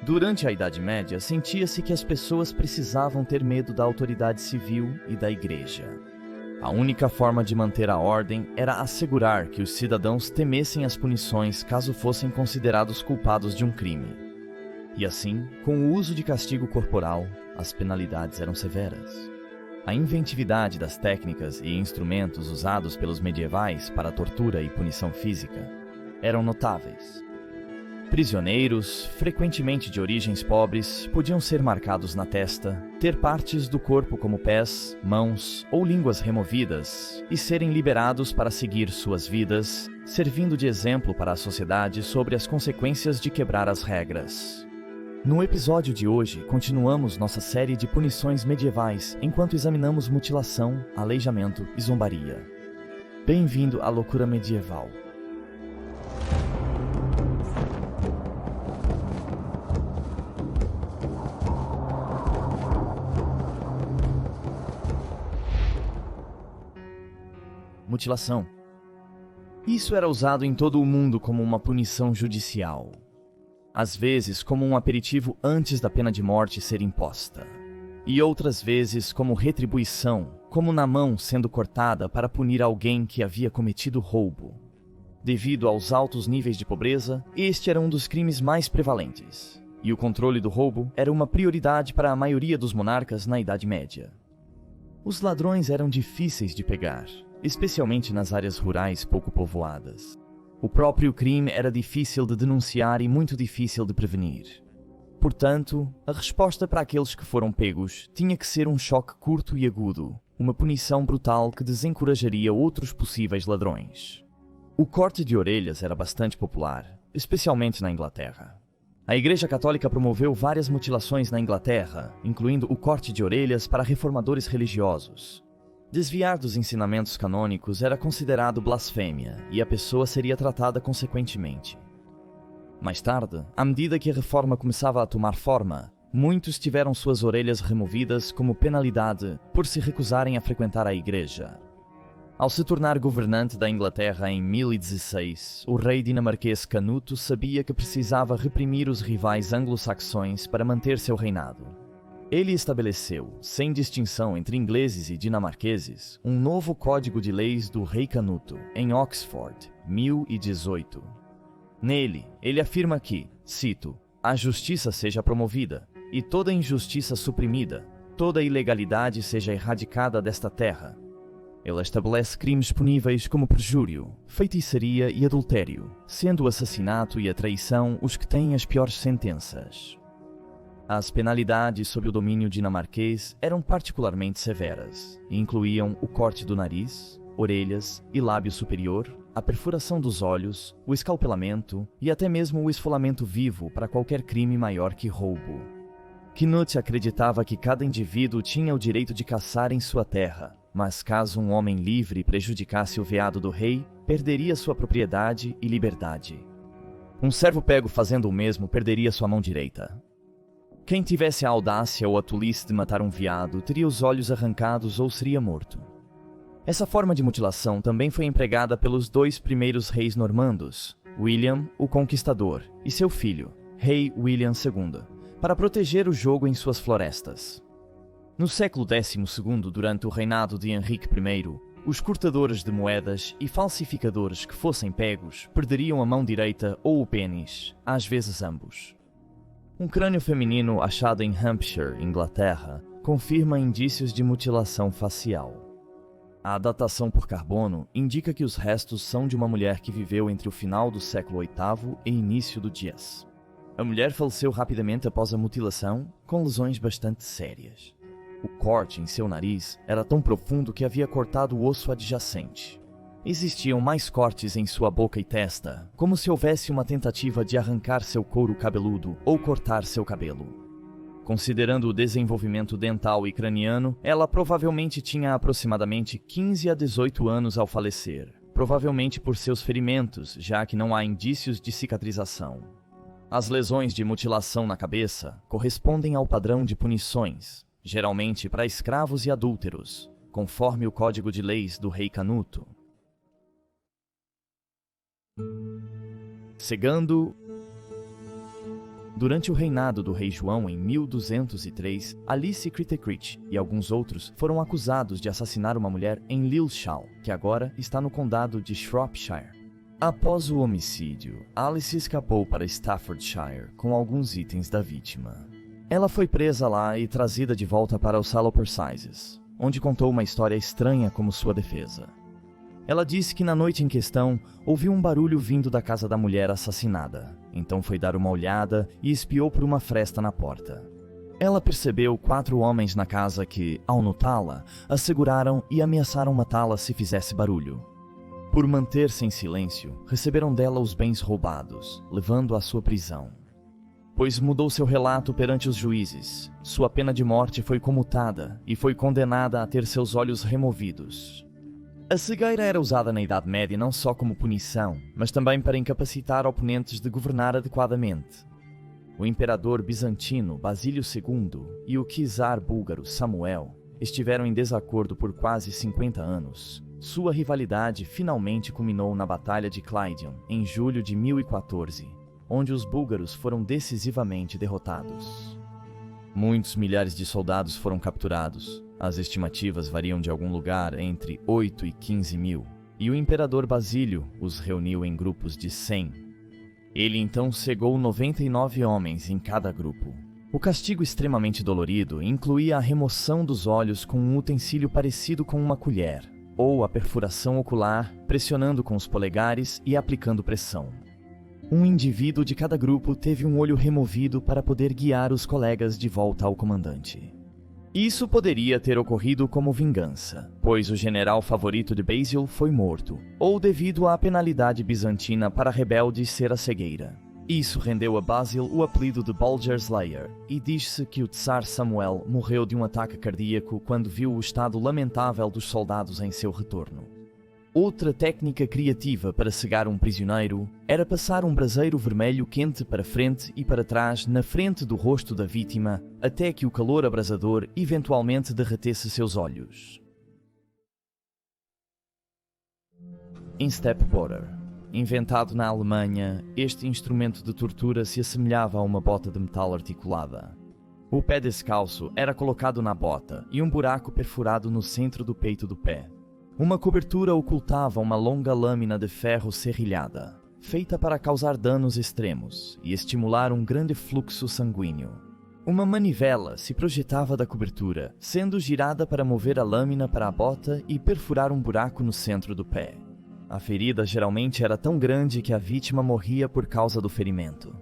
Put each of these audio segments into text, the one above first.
Durante a Idade Média, sentia-se que as pessoas precisavam ter medo da autoridade civil e da igreja. A única forma de manter a ordem era assegurar que os cidadãos temessem as punições caso fossem considerados culpados de um crime. E assim, com o uso de castigo corporal, as penalidades eram severas. A inventividade das técnicas e instrumentos usados pelos medievais para tortura e punição física eram notáveis. Prisioneiros, frequentemente de origens pobres, podiam ser marcados na testa, ter partes do corpo como pés, mãos ou línguas removidas e serem liberados para seguir suas vidas, servindo de exemplo para a sociedade sobre as consequências de quebrar as regras. No episódio de hoje, continuamos nossa série de punições medievais enquanto examinamos mutilação, aleijamento e zombaria. Bem-vindo à loucura medieval. Mutilação. Isso era usado em todo o mundo como uma punição judicial. Às vezes como um aperitivo antes da pena de morte ser imposta. E outras vezes como retribuição, como na mão sendo cortada para punir alguém que havia cometido roubo. Devido aos altos níveis de pobreza, este era um dos crimes mais prevalentes. E o controle do roubo era uma prioridade para a maioria dos monarcas na Idade Média. Os ladrões eram difíceis de pegar, especialmente nas áreas rurais pouco povoadas. O próprio crime era difícil de denunciar e muito difícil de prevenir. Portanto, a resposta para aqueles que foram pegos tinha que ser um choque curto e agudo, uma punição brutal que desencorajaria outros possíveis ladrões. O corte de orelhas era bastante popular, especialmente na Inglaterra. A Igreja Católica promoveu várias mutilações na Inglaterra, incluindo o corte de orelhas para reformadores religiosos. Desviar dos ensinamentos canônicos era considerado blasfêmia e a pessoa seria tratada consequentemente. Mais tarde, à medida que a reforma começava a tomar forma, muitos tiveram suas orelhas removidas como penalidade por se recusarem a frequentar a igreja. Ao se tornar governante da Inglaterra em 1016, o rei dinamarquês Canuto sabia que precisava reprimir os rivais anglo-saxões para manter seu reinado. Ele estabeleceu, sem distinção entre ingleses e dinamarqueses, um novo código de leis do rei Canuto, em Oxford, 1018. Nele, ele afirma que, cito, a justiça seja promovida, e toda injustiça suprimida, toda ilegalidade seja erradicada desta terra. Ele estabelece crimes puníveis como perjúrio, feitiçaria e adultério, sendo o assassinato e a traição os que têm as piores sentenças. As penalidades sob o domínio dinamarquês eram particularmente severas e incluíam o corte do nariz, orelhas e lábio superior, a perfuração dos olhos, o escalpelamento e até mesmo o esfolamento vivo para qualquer crime maior que roubo. Knut acreditava que cada indivíduo tinha o direito de caçar em sua terra, mas caso um homem livre prejudicasse o veado do rei, perderia sua propriedade e liberdade. Um servo pego fazendo o mesmo perderia sua mão direita. Quem tivesse a audácia ou a tolice de matar um veado teria os olhos arrancados ou seria morto. Essa forma de mutilação também foi empregada pelos dois primeiros reis normandos, William, o Conquistador, e seu filho, rei William II, para proteger o jogo em suas florestas. No século XII, durante o reinado de Henrique I, os cortadores de moedas e falsificadores que fossem pegos perderiam a mão direita ou o pênis, às vezes ambos. Um crânio feminino achado em Hampshire, Inglaterra, confirma indícios de mutilação facial. A datação por carbono indica que os restos são de uma mulher que viveu entre o final do século VIII e início do X. A mulher faleceu rapidamente após a mutilação, com lesões bastante sérias. O corte em seu nariz era tão profundo que havia cortado o osso adjacente. Existiam mais cortes em sua boca e testa, como se houvesse uma tentativa de arrancar seu couro cabeludo ou cortar seu cabelo. Considerando o desenvolvimento dental e craniano, ela provavelmente tinha aproximadamente 15 a 18 anos ao falecer, provavelmente por seus ferimentos, já que não há indícios de cicatrização. As lesões de mutilação na cabeça correspondem ao padrão de punições, geralmente para escravos e adúlteros, conforme o Código de Leis do rei Canuto. Cegando Durante o reinado do rei João em 1203, Alice Crittecrich e alguns outros foram acusados de assassinar uma mulher em Lilleshall, que agora está no condado de Shropshire. Após o homicídio, Alice escapou para Staffordshire com alguns itens da vítima. Ela foi presa lá e trazida de volta para os Salopur Sizes, onde contou uma história estranha como sua defesa. Ela disse que na noite em questão ouviu um barulho vindo da casa da mulher assassinada. Então foi dar uma olhada e espiou por uma fresta na porta. Ela percebeu 4 homens na casa que, ao notá-la, a seguraram e ameaçaram matá-la se fizesse barulho. Por manter-se em silêncio, receberam dela os bens roubados, levando-a à sua prisão. Pois mudou seu relato perante os juízes. Sua pena de morte foi comutada e foi condenada a ter seus olhos removidos. A cegueira era usada na Idade Média não só como punição, mas também para incapacitar oponentes de governar adequadamente. O imperador bizantino Basílio II e o czar búlgaro Samuel estiveram em desacordo por quase 50 anos. Sua rivalidade finalmente culminou na Batalha de Clydion, em julho de 1014, onde os búlgaros foram decisivamente derrotados. Muitos milhares de soldados foram capturados. As estimativas variam de algum lugar entre 8 e 15 mil, e o imperador Basílio os reuniu em grupos de 100. Ele então cegou 99 homens em cada grupo. O castigo extremamente dolorido incluía a remoção dos olhos com um utensílio parecido com uma colher, ou a perfuração ocular, pressionando com os polegares e aplicando pressão. Um indivíduo de cada grupo teve um olho removido para poder guiar os colegas de volta ao comandante. Isso poderia ter ocorrido como vingança, pois o general favorito de Basil foi morto, ou devido à penalidade bizantina para rebeldes ser a cegueira. Isso rendeu a Basil o apelido de Bulger Slayer, e diz-se que o tsar Samuel morreu de um ataque cardíaco quando viu o estado lamentável dos soldados em seu retorno. Outra técnica criativa para cegar um prisioneiro era passar um braseiro vermelho quente para frente e para trás na frente do rosto da vítima, até que o calor abrasador eventualmente derretesse seus olhos. Instep-Borer. Inventado na Alemanha, este instrumento de tortura se assemelhava a uma bota de metal articulada. O pé descalço era colocado na bota e um buraco perfurado no centro do peito do pé. Uma cobertura ocultava uma longa lâmina de ferro serrilhada, feita para causar danos extremos e estimular um grande fluxo sanguíneo. Uma manivela se projetava da cobertura, sendo girada para mover a lâmina para a bota e perfurar um buraco no centro do pé. A ferida geralmente era tão grande que a vítima morria por causa do ferimento.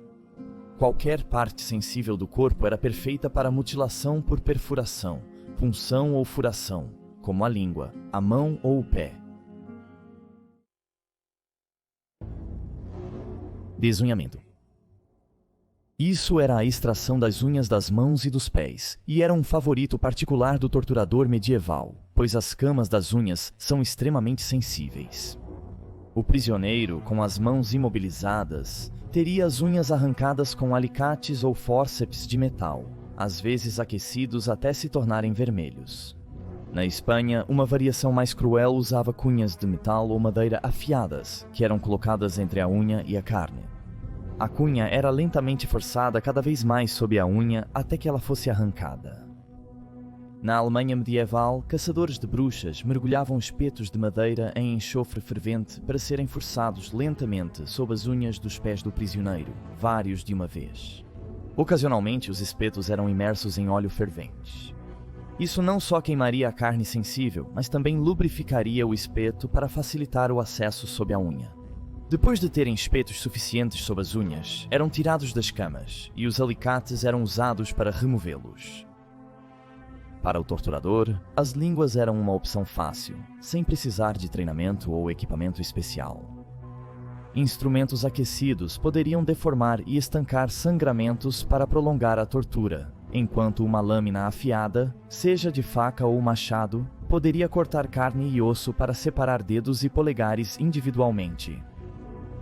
Qualquer parte sensível do corpo era perfeita para mutilação por perfuração, punção ou furação, como a língua, a mão ou o pé. Desunhamento. Isso era a extração das unhas das mãos e dos pés, e era um favorito particular do torturador medieval, pois as camas das unhas são extremamente sensíveis. O prisioneiro, com as mãos imobilizadas, teria as unhas arrancadas com alicates ou fórceps de metal, às vezes aquecidos até se tornarem vermelhos. Na Espanha, uma variação mais cruel usava cunhas de metal ou madeira afiadas, que eram colocadas entre a unha e a carne. A cunha era lentamente forçada cada vez mais sob a unha até que ela fosse arrancada. Na Alemanha medieval, caçadores de bruxas mergulhavam espetos de madeira em enxofre fervente para serem forçados lentamente sob as unhas dos pés do prisioneiro, vários de uma vez. Ocasionalmente, os espetos eram imersos em óleo fervente. Isso não só queimaria a carne sensível, mas também lubrificaria o espeto para facilitar o acesso sob a unha. Depois de terem espetos suficientes sob as unhas, eram tirados das camas e os alicates eram usados para removê-los. Para o torturador, as línguas eram uma opção fácil, sem precisar de treinamento ou equipamento especial. Instrumentos aquecidos poderiam deformar e estancar sangramentos para prolongar a tortura, enquanto uma lâmina afiada, seja de faca ou machado, poderia cortar carne e osso para separar dedos e polegares individualmente.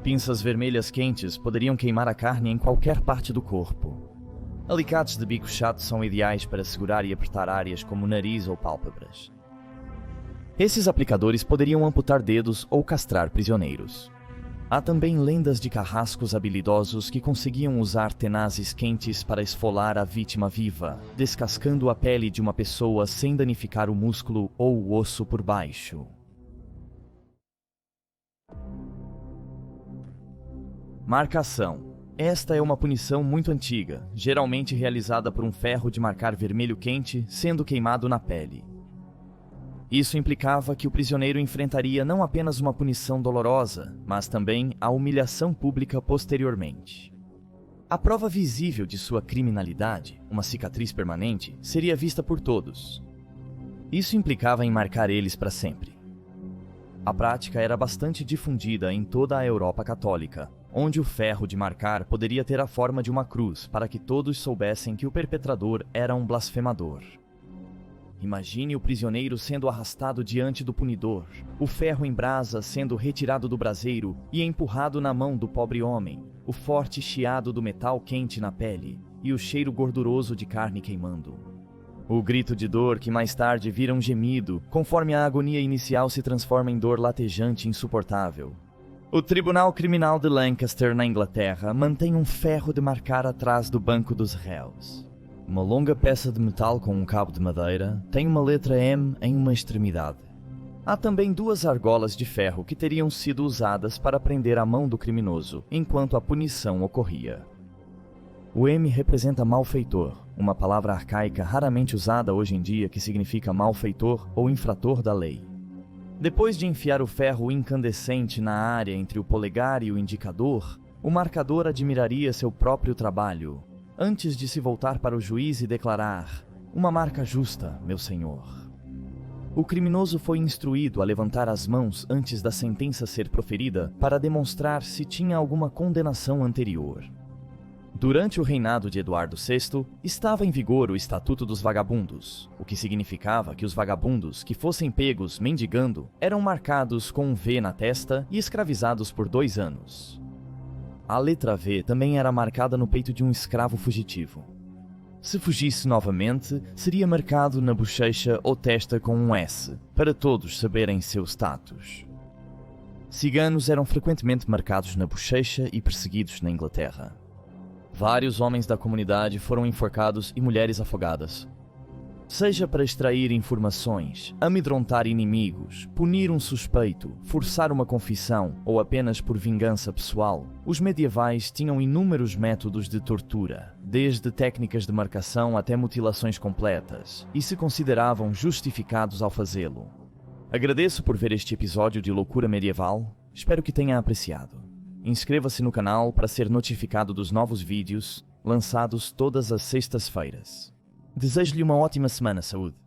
Pinças vermelhas quentes poderiam queimar a carne em qualquer parte do corpo. Alicates de bico chato são ideais para segurar e apertar áreas como nariz ou pálpebras. Esses aplicadores poderiam amputar dedos ou castrar prisioneiros. Há também lendas de carrascos habilidosos que conseguiam usar tenazes quentes para esfolar a vítima viva, descascando a pele de uma pessoa sem danificar o músculo ou o osso por baixo. Marcação. Esta é uma punição muito antiga, geralmente realizada por um ferro de marcar vermelho quente sendo queimado na pele. Isso implicava que o prisioneiro enfrentaria não apenas uma punição dolorosa, mas também a humilhação pública posteriormente. A prova visível de sua criminalidade, uma cicatriz permanente, seria vista por todos. Isso implicava em marcar eles para sempre. A prática era bastante difundida em toda a Europa católica, onde o ferro de marcar poderia ter a forma de uma cruz para que todos soubessem que o perpetrador era um blasfemador. Imagine o prisioneiro sendo arrastado diante do punidor, o ferro em brasa sendo retirado do braseiro e empurrado na mão do pobre homem, o forte chiado do metal quente na pele e o cheiro gorduroso de carne queimando. O grito de dor que mais tarde vira um gemido, conforme a agonia inicial se transforma em dor latejante e insuportável. O Tribunal Criminal de Lancaster, na Inglaterra, mantém um ferro de marcar atrás do banco dos réus. Uma longa peça de metal com um cabo de madeira tem uma letra M em uma extremidade. Há também duas argolas de ferro que teriam sido usadas para prender a mão do criminoso enquanto a punição ocorria. O M representa malfeitor, uma palavra arcaica raramente usada hoje em dia que significa malfeitor ou infrator da lei. Depois de enfiar o ferro incandescente na área entre o polegar e o indicador, o marcador admiraria seu próprio trabalho, antes de se voltar para o juiz e declarar: "Uma marca justa, meu senhor." O criminoso foi instruído a levantar as mãos antes da sentença ser proferida para demonstrar se tinha alguma condenação anterior. Durante o reinado de Eduardo VI, estava em vigor o Estatuto dos Vagabundos, o que significava que os vagabundos que fossem pegos mendigando eram marcados com um V na testa e escravizados por 2 anos. A letra V também era marcada no peito de um escravo fugitivo. Se fugisse novamente, seria marcado na bochecha ou testa com um S, para todos saberem seu status. Ciganos eram frequentemente marcados na bochecha e perseguidos na Inglaterra. Vários homens da comunidade foram enforcados e mulheres afogadas. Seja para extrair informações, amedrontar inimigos, punir um suspeito, forçar uma confissão ou apenas por vingança pessoal, os medievais tinham inúmeros métodos de tortura, desde técnicas de marcação até mutilações completas, e se consideravam justificados ao fazê-lo. Agradeço por ver este episódio de Loucura Medieval, espero que tenha apreciado. Inscreva-se no canal para ser notificado dos novos vídeos lançados todas as sextas-feiras. Desejo-lhe uma ótima semana, saúde!